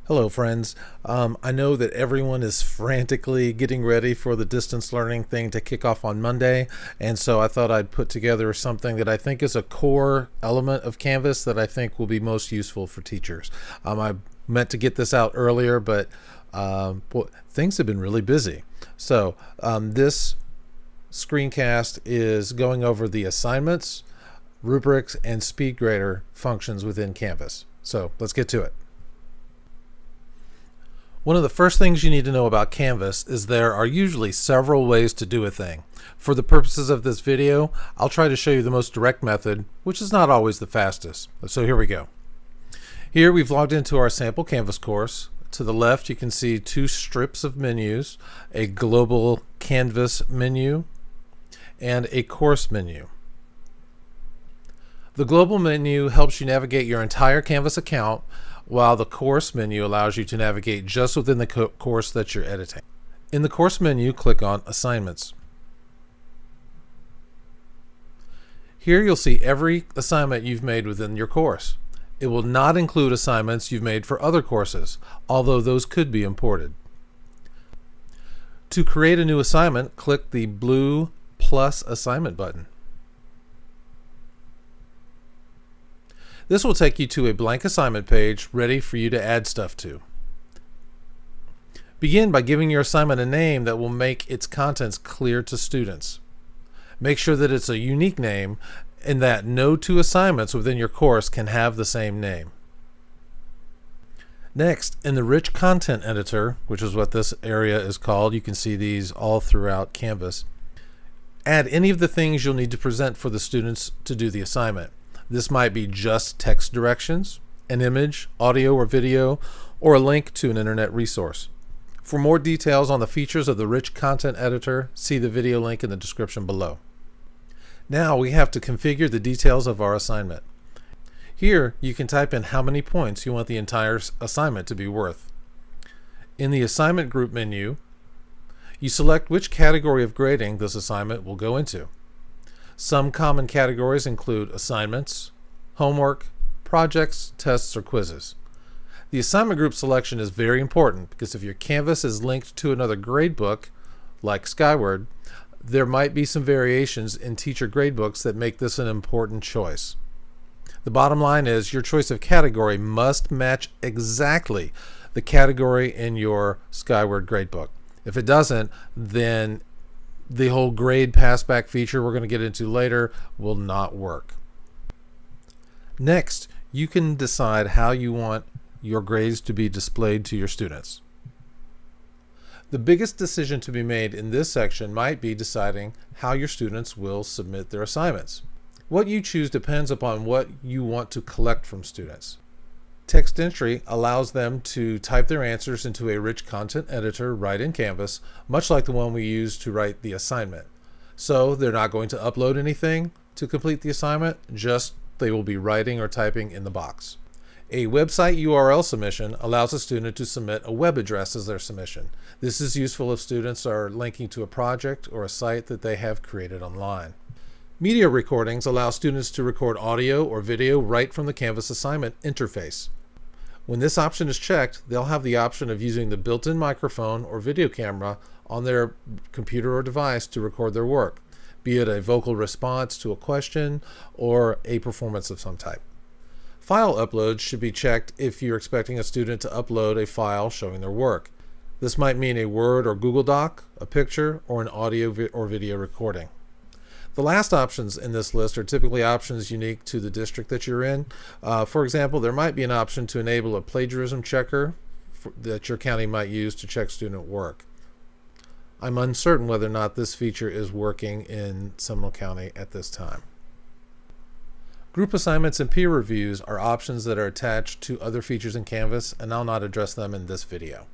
Hello, friends. I know that everyone is frantically getting ready for the distance learning thing to kick off on Monday, and so I thought I'd put together something that I think is a core element of Canvas that I think will be most useful for teachers. I meant to get this out earlier, but things have been really busy. So this screencast is going over the assignments, rubrics, and SpeedGrader functions within Canvas. So let's get to it. One of the first things you need to know about Canvas is there are usually several ways to do a thing. For the purposes of this video, I'll try to show you the most direct method, which is not always the fastest. So here we go. Here we've logged into our sample Canvas course. To the left you can see two strips of menus, a global Canvas menu and a course menu. The global menu helps you navigate your entire Canvas account, while the course menu allows you to navigate just within the course that you're editing. In the course menu, click on Assignments. Here you'll see every assignment you've made within your course. It will not include assignments you've made for other courses, although those could be imported. To create a new assignment, click the blue plus assignment button. This will take you to a blank assignment page ready for you to add stuff to. Begin by giving your assignment a name that will make its contents clear to students. Make sure that it's a unique name and that no two assignments within your course can have the same name. Next, in the Rich Content Editor, which is what this area is called, you can see these all throughout Canvas, add any of the things you'll need to present for the students to do the assignment. This might be just text directions, an image, audio or video, or a link to an internet resource. For more details on the features of the Rich Content Editor, see the video link in the description below. Now we have to configure the details of our assignment. Here you can type in how many points you want the entire assignment to be worth. In the Assignment Group menu, you select which category of grading this assignment will go into. Some common categories include assignments, homework, projects, tests, or quizzes. The assignment group selection is very important because if your Canvas is linked to another gradebook, like Skyward, there might be some variations in teacher gradebooks that make this an important choice. The bottom line is your choice of category must match exactly the category in your Skyward gradebook. If it doesn't, then the whole grade passback feature we're going to get into later will not work. Next, you can decide how you want your grades to be displayed to your students. The biggest decision to be made in this section might be deciding how your students will submit their assignments. What you choose depends upon what you want to collect from students. Text entry allows them to type their answers into a rich content editor right in Canvas, much like the one we use to write the assignment. So they're not going to upload anything to complete the assignment, just they will be writing or typing in the box. A website URL submission allows a student to submit a web address as their submission. This is useful if students are linking to a project or a site that they have created online. Media recordings allow students to record audio or video right from the Canvas assignment interface. When this option is checked, they'll have the option of using the built-in microphone or video camera on their computer or device to record their work, be it a vocal response to a question or a performance of some type. File uploads should be checked if you're expecting a student to upload a file showing their work. This might mean a Word or Google Doc, a picture, or an audio or video recording. The last options in this list are typically options unique to the district that you're in. For example, there might be an option to enable a plagiarism checker that your county might use to check student work. I'm uncertain whether or not this feature is working in Seminole County at this time. Group assignments and peer reviews are options that are attached to other features in Canvas, and I'll not address them in this video.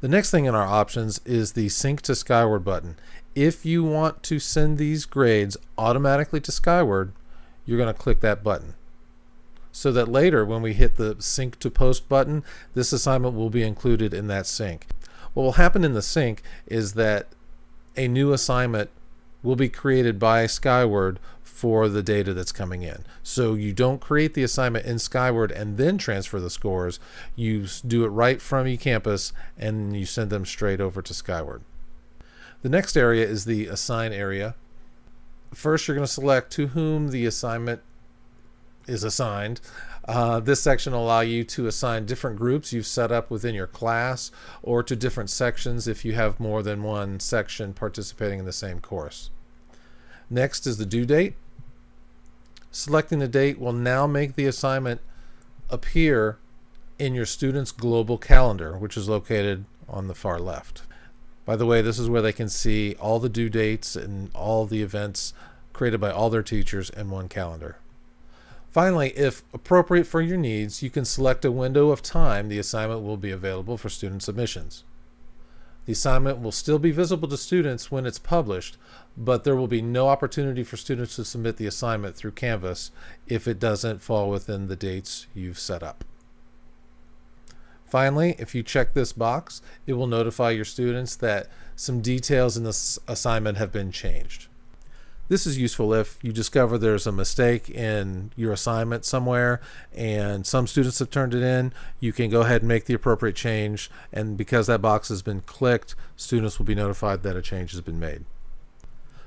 The next thing in our options is the Sync to Skyward button. If you want to send these grades automatically to Skyward, you're going to click that button. So that later when we hit the Sync to Post button, this assignment will be included in that sync. What will happen in the sync is that a new assignment will be created by Skyward for the data that's coming in. So you don't create the assignment in Skyward and then transfer the scores. You do it right from eCampus and you send them straight over to Skyward. The next area is the assign area. First, you're going to select to whom the assignment is assigned. This section will allow you to assign different groups you've set up within your class, or to different sections if you have more than one section participating in the same course. Next is the due date. Selecting the date will now make the assignment appear in your student's global calendar, which is located on the far left. By the way, this is where they can see all the due dates and all the events created by all their teachers in one calendar. Finally, if appropriate for your needs, you can select a window of time the assignment will be available for student submissions. The assignment will still be visible to students when it's published, but there will be no opportunity for students to submit the assignment through Canvas if it doesn't fall within the dates you've set up. Finally, if you check this box, it will notify your students that some details in this assignment have been changed. This is useful if you discover there's a mistake in your assignment somewhere and some students have turned it in. You can go ahead and make the appropriate change, and because that box has been clicked, students will be notified that a change has been made.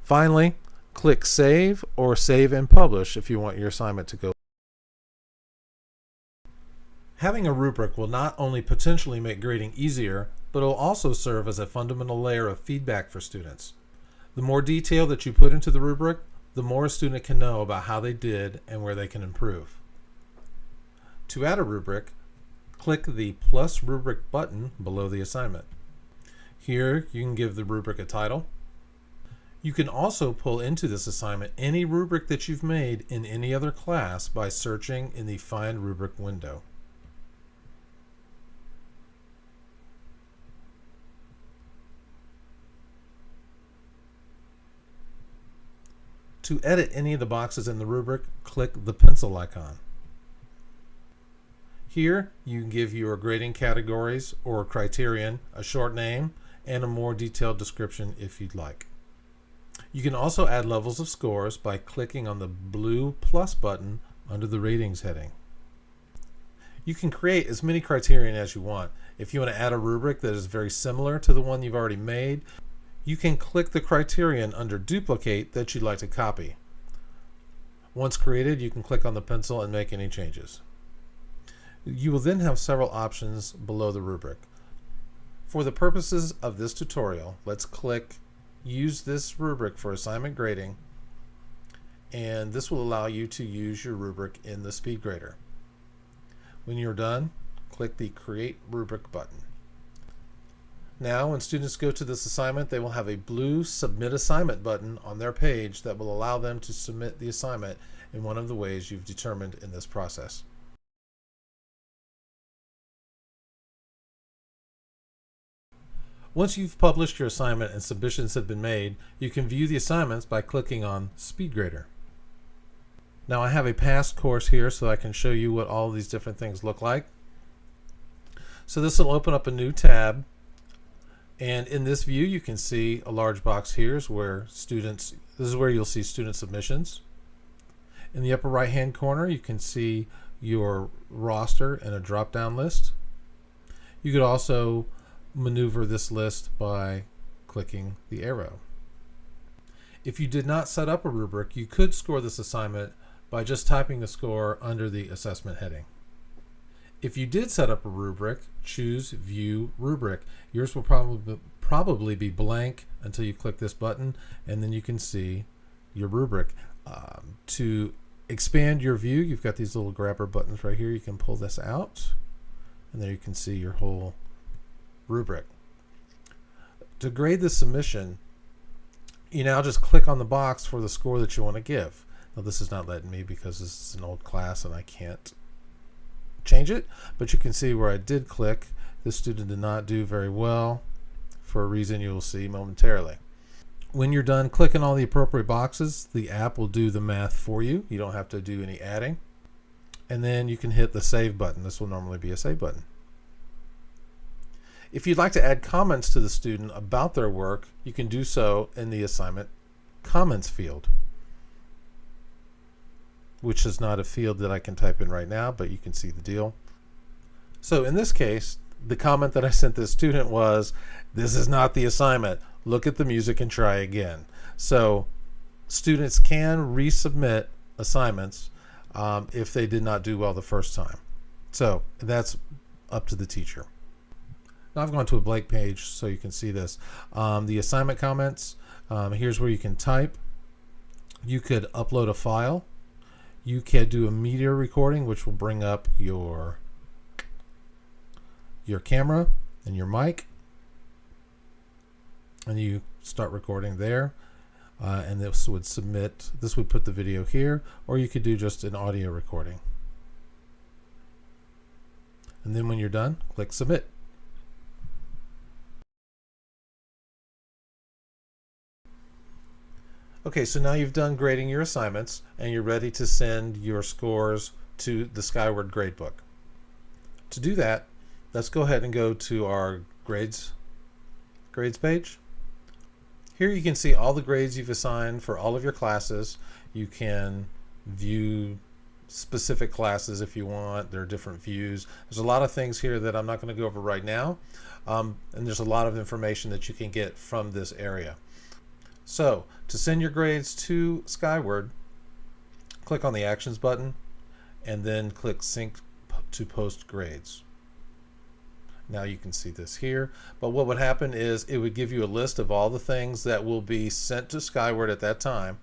Finally, click Save or Save and Publish if you want your assignment to go. Having a rubric will not only potentially make grading easier, but it will also serve as a fundamental layer of feedback for students. The more detail that you put into the rubric, the more a student can know about how they did and where they can improve. To add a rubric, click the plus rubric button below the assignment. Here you can give the rubric a title. You can also pull into this assignment any rubric that you've made in any other class by searching in the Find Rubric window. To edit any of the boxes in the rubric, click the pencil icon. Here, you can give your grading categories or criterion a short name and a more detailed description if you'd like. You can also add levels of scores by clicking on the blue plus button under the ratings heading. You can create as many criterion as you want. If you want to add a rubric that is very similar to the one you've already made, you can click the criterion under Duplicate that you'd like to copy. Once created, you can click on the pencil and make any changes. You will then have several options below the rubric. For the purposes of this tutorial, let's click Use this rubric for assignment grading, and this will allow you to use your rubric in the SpeedGrader. When you're done, click the Create Rubric button. Now, when students go to this assignment, they will have a blue Submit Assignment button on their page that will allow them to submit the assignment in one of the ways you've determined in this process. Once you've published your assignment and submissions have been made, you can view the assignments by clicking on SpeedGrader. Now, I have a past course here so I can show you what all of these different things look like. So this will open up a new tab. And in this view, you can see a large box here is where this is where you'll see student submissions. In the upper right hand corner, you can see your roster and a drop-down list. You could also maneuver this list by clicking the arrow. If you did not set up a rubric, you could score this assignment by just typing the score under the assessment heading. If you did set up a rubric, choose View Rubric. Yours will probably be blank until you click this button, and then you can see your rubric. To expand your view, you've got these little grabber buttons right here. You can pull this out, and there you can see your whole rubric. To grade the submission, you now just click on the box for the score that you want to give. Now, this is not letting me because this is an old class and I can't change it, but you can see where I did click. This student did not do very well for a reason you will see momentarily. When you're done clicking all the appropriate boxes, the app will do the math for you. You don't have to do any adding. And then you can hit the Save button. This will normally be a Save button. If you'd like to add comments to the student about their work, you can do so in the assignment comments field. which is not a field that I can type in right now, but you can see the deal. So in this case, the comment that I sent this student was, "This is not the assignment. Look at the music and try again." So students can resubmit assignments if they did not do well the first time. So that's up to the teacher. Now I've gone to a blank page so you can see this. The assignment comments, here's where you can type. You could upload a file. You can do a media recording, which will bring up your camera and your mic, and you start recording there, and this would put the video here, or you could do just an audio recording. And then when you're done, click submit. Okay, so now you've done grading your assignments and you're ready to send your scores to the Skyward gradebook. To do that, let's go ahead and go to our grades page. Here you can see all the grades you've assigned for all of your classes. You can view specific classes if you want. There are different views. There's a lot of things here that I'm not going to go over right now, and there's a lot of information that you can get from this area. So to send your grades to Skyward, click on the Actions button and then click Sync to Post Grades. Now you can see this here, but what would happen is it would give you a list of all the things that will be sent to Skyward at that time,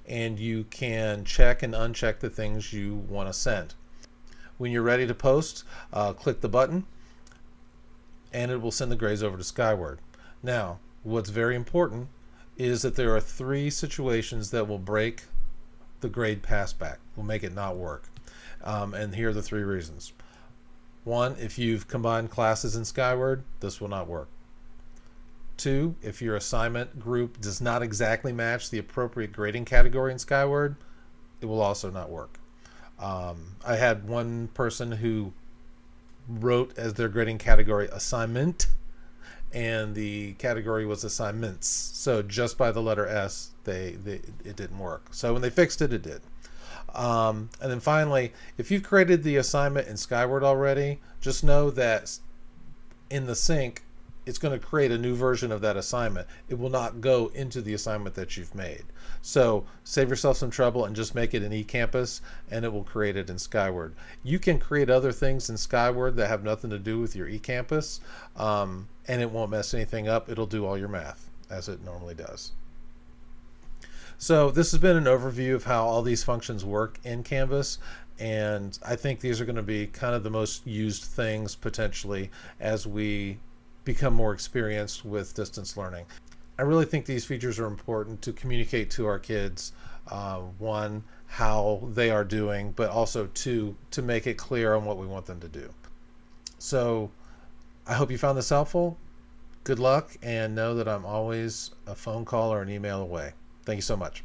and you can check and uncheck the things you want to send. When you're ready to post, click the button and it will send the grades over to Skyward. Now, what's very important is that there are 3 situations that will break the grade passback, will make it not work. And here are the 3 reasons. 1, if you've combined classes in Skyward, this will not work. 2, if your assignment group does not exactly match the appropriate grading category in Skyward, it will also not work. I had one person who wrote as their grading category assignment, and the category was assignments. So just by the letter S, it didn't work. So when they fixed it, it did. And then finally, if you've created the assignment in Skyward already, just know that in the sync, it's going to create a new version of that assignment. It will not go into the assignment that you've made. So save yourself some trouble and just make it an eCampus, and it will create it in Skyward. You can create other things in Skyward that have nothing to do with your eCampus, and it won't mess anything up. It'll do all your math as it normally does. So this has been an overview of how all these functions work in Canvas, and I think these are going to be kind of the most used things potentially as we become more experienced with distance learning. I really think these features are important to communicate to our kids, 1, how they are doing, but also 2, to make it clear on what we want them to do. So I hope you found this helpful. Good luck, and know that I'm always a phone call or an email away. Thank you so much.